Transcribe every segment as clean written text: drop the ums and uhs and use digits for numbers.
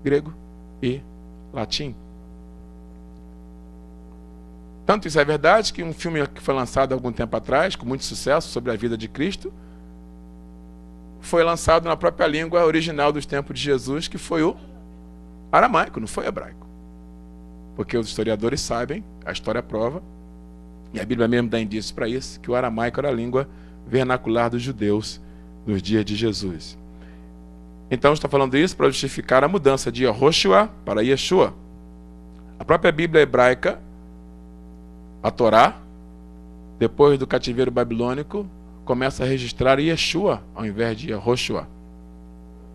grego e latim. Tanto isso é verdade que um filme que foi lançado há algum tempo atrás, com muito sucesso, sobre a vida de Cristo, foi lançado na própria língua original dos tempos de Jesus, que foi o aramaico, não foi hebraico. Porque os historiadores sabem, a história prova, e a Bíblia mesmo dá indícios para isso, que o aramaico era a língua vernacular dos judeus nos dias de Jesus. Então, estou falando isso para justificar a mudança de Yehoshua para Yeshua. A própria Bíblia hebraica, a Torá, depois do cativeiro babilônico, começa a registrar Yeshua ao invés de Yehoshua,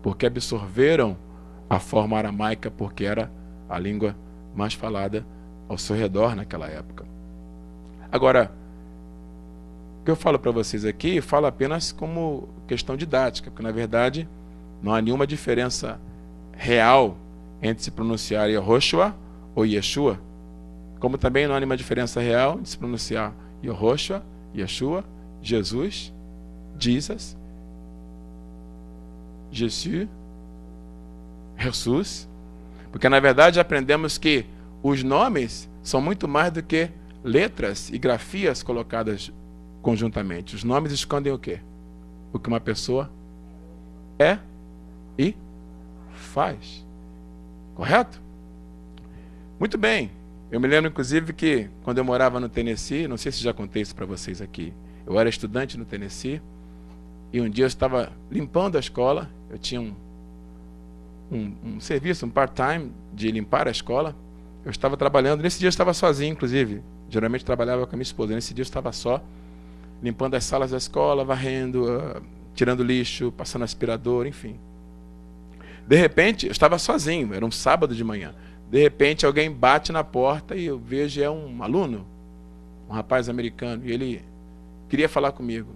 porque absorveram a forma aramaica, porque era a língua mais falada ao seu redor naquela época. Agora, o que eu falo para vocês aqui, eu falo apenas como questão didática, porque na verdade não há nenhuma diferença real entre se pronunciar Yehoshua ou Yeshua, como também não há nenhuma diferença real de se pronunciar Yehoshua, Yeshua, Jesus, Jesus, Jesus, porque na verdade aprendemos que os nomes são muito mais do que letras e grafias colocadas conjuntamente. Os nomes escondem o quê? O que uma pessoa é e faz. Correto? Muito bem. Eu me lembro, inclusive, que quando eu morava no Tennessee, não sei se já contei isso para vocês aqui, eu era estudante no Tennessee, e um dia eu estava limpando a escola, eu tinha um serviço, um part-time de limpar a escola, eu estava trabalhando, nesse dia eu estava sozinho, inclusive, geralmente trabalhava com a minha esposa, nesse dia eu estava só, limpando as salas da escola, varrendo, tirando lixo, passando aspirador, enfim. De repente, eu estava sozinho, era um sábado de manhã. De repente, alguém bate na porta e eu vejo, é um aluno, um rapaz americano, e ele queria falar comigo.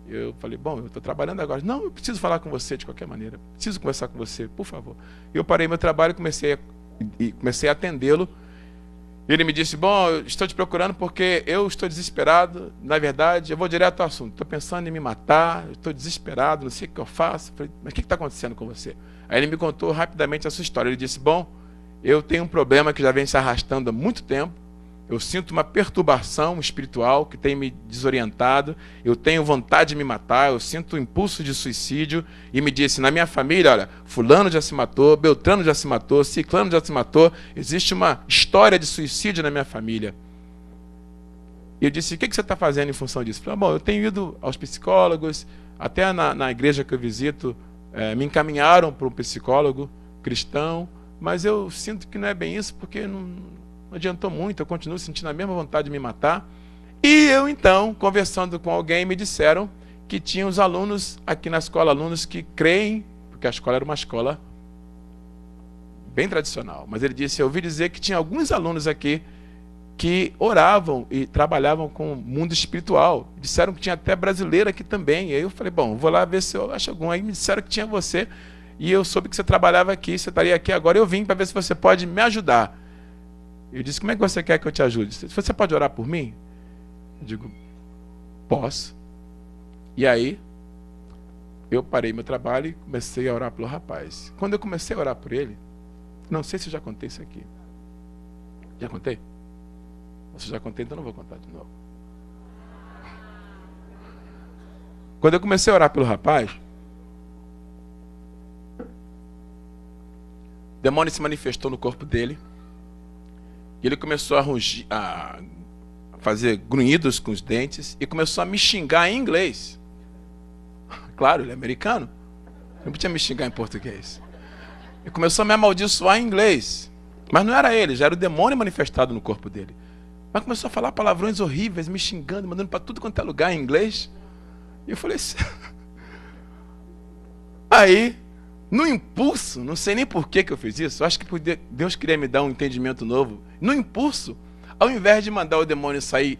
Eu falei, bom, eu estou trabalhando agora. Não, eu preciso falar com você de qualquer maneira. Preciso conversar com você, por favor. Eu parei meu trabalho e comecei a atendê-lo. Ele me disse, bom, eu estou te procurando porque eu estou desesperado. Na verdade, eu vou direto ao assunto. Estou pensando em me matar, estou desesperado, não sei o que eu faço. Eu falei, mas o que está acontecendo com você? Aí ele me contou rapidamente a sua história. Ele disse, bom, eu tenho um problema que já vem se arrastando há muito tempo. Eu sinto uma perturbação espiritual que tem me desorientado. Eu tenho vontade de me matar. Eu sinto um impulso de suicídio. E me disse, na minha família, olha, fulano já se matou, Beltrano já se matou, Ciclano já se matou. Existe uma história de suicídio na minha família. E eu disse, o que você está fazendo em função disso? Eu falei, bom, eu tenho ido aos psicólogos, até na igreja que eu visito, me encaminharam para um psicólogo cristão, mas eu sinto que não é bem isso, porque não adiantou muito, eu continuo sentindo a mesma vontade de me matar. E eu, então, conversando com alguém, me disseram que tinha os alunos aqui na escola, alunos que creem, porque a escola era uma escola bem tradicional, mas ele disse, eu ouvi dizer que tinha alguns alunos aqui que oravam e trabalhavam com o mundo espiritual. Disseram que tinha até brasileiro aqui também. E aí eu falei, bom, vou lá ver se eu acho algum. Aí me disseram que tinha você, e eu soube que você trabalhava aqui, você estaria aqui agora. Eu vim para ver se você pode me ajudar. Eu disse, como é que você quer que eu te ajude? Você pode orar por mim? Eu digo, posso. E aí, eu parei meu trabalho e comecei a orar pelo rapaz. Quando eu comecei a orar por ele, não sei se eu já contei isso aqui. Já contei? Se eu já contei, então não vou contar de novo. Quando eu comecei a orar pelo rapaz, o demônio se manifestou no corpo dele. E ele começou a rugir, a fazer grunhidos com os dentes e começou a me xingar em inglês. Claro, ele é americano. Não podia me xingar em português. Ele começou a me amaldiçoar em inglês. Mas não era ele, já era o demônio manifestado no corpo dele. Mas começou a falar palavrões horríveis, me xingando, mandando para tudo quanto é lugar em inglês. E eu falei assim... Aí, no impulso, não sei nem por que eu fiz isso, eu acho que Deus queria me dar um entendimento novo. No impulso, ao invés de mandar o demônio sair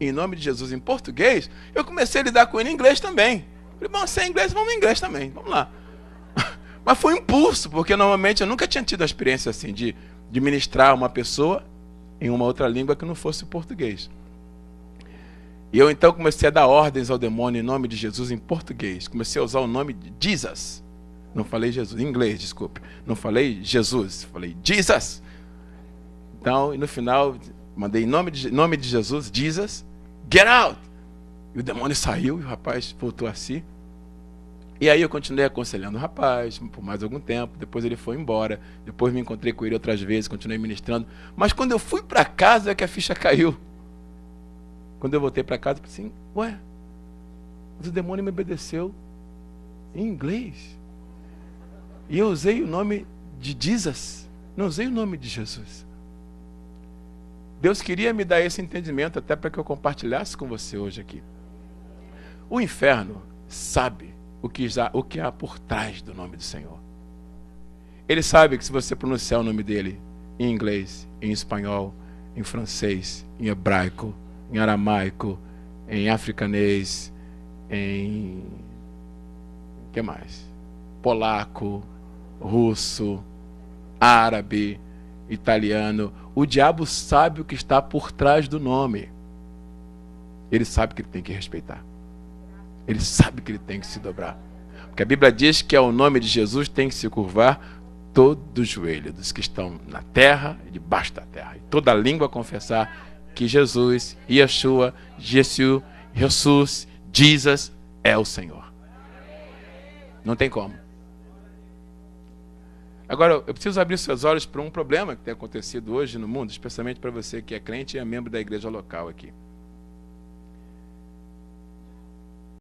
em nome de Jesus em português, eu comecei a lidar com ele em inglês também. Falei, bom, se é inglês, vamos em inglês também, vamos lá. Mas foi um impulso, porque normalmente eu nunca tinha tido a experiência assim de ministrar uma pessoa em uma outra língua que não fosse o português. E eu então comecei a dar ordens ao demônio em nome de Jesus em português. Comecei a usar o nome de Jesus. Não falei Jesus, em inglês, desculpe. Não falei Jesus, falei Jesus. Então, e no final, mandei em nome de Jesus, Jesus, get out! E o demônio saiu e o rapaz voltou a si. E aí eu continuei aconselhando o rapaz por mais algum tempo. Depois ele foi embora. Depois me encontrei com ele outras vezes, continuei ministrando. Mas quando eu fui para casa é que a ficha caiu. Quando eu voltei para casa, eu falei assim, ué, mas o demônio me obedeceu em inglês. E eu usei o nome de Jesus, não usei o nome de Jesus. Deus queria me dar esse entendimento até para que eu compartilhasse com você hoje aqui. O inferno sabe o que há por trás do nome do Senhor. Ele sabe que se você pronunciar o nome dele em inglês, em espanhol, em francês, em hebraico, em aramaico, em africanês, em... o que mais? Polaco, russo, árabe, italiano. O diabo sabe o que está por trás do nome. Ele sabe que ele tem que respeitar. Ele sabe que ele tem que se dobrar. Porque a Bíblia diz que ao nome de Jesus tem que se curvar todo o joelho dos que estão na terra e debaixo da terra. E toda língua confessar que Jesus, Yeshua, Jesus, Jesus é o Senhor. Não tem como. Agora, eu preciso abrir seus olhos para um problema que tem acontecido hoje no mundo, especialmente para você que é crente e é membro da igreja local aqui.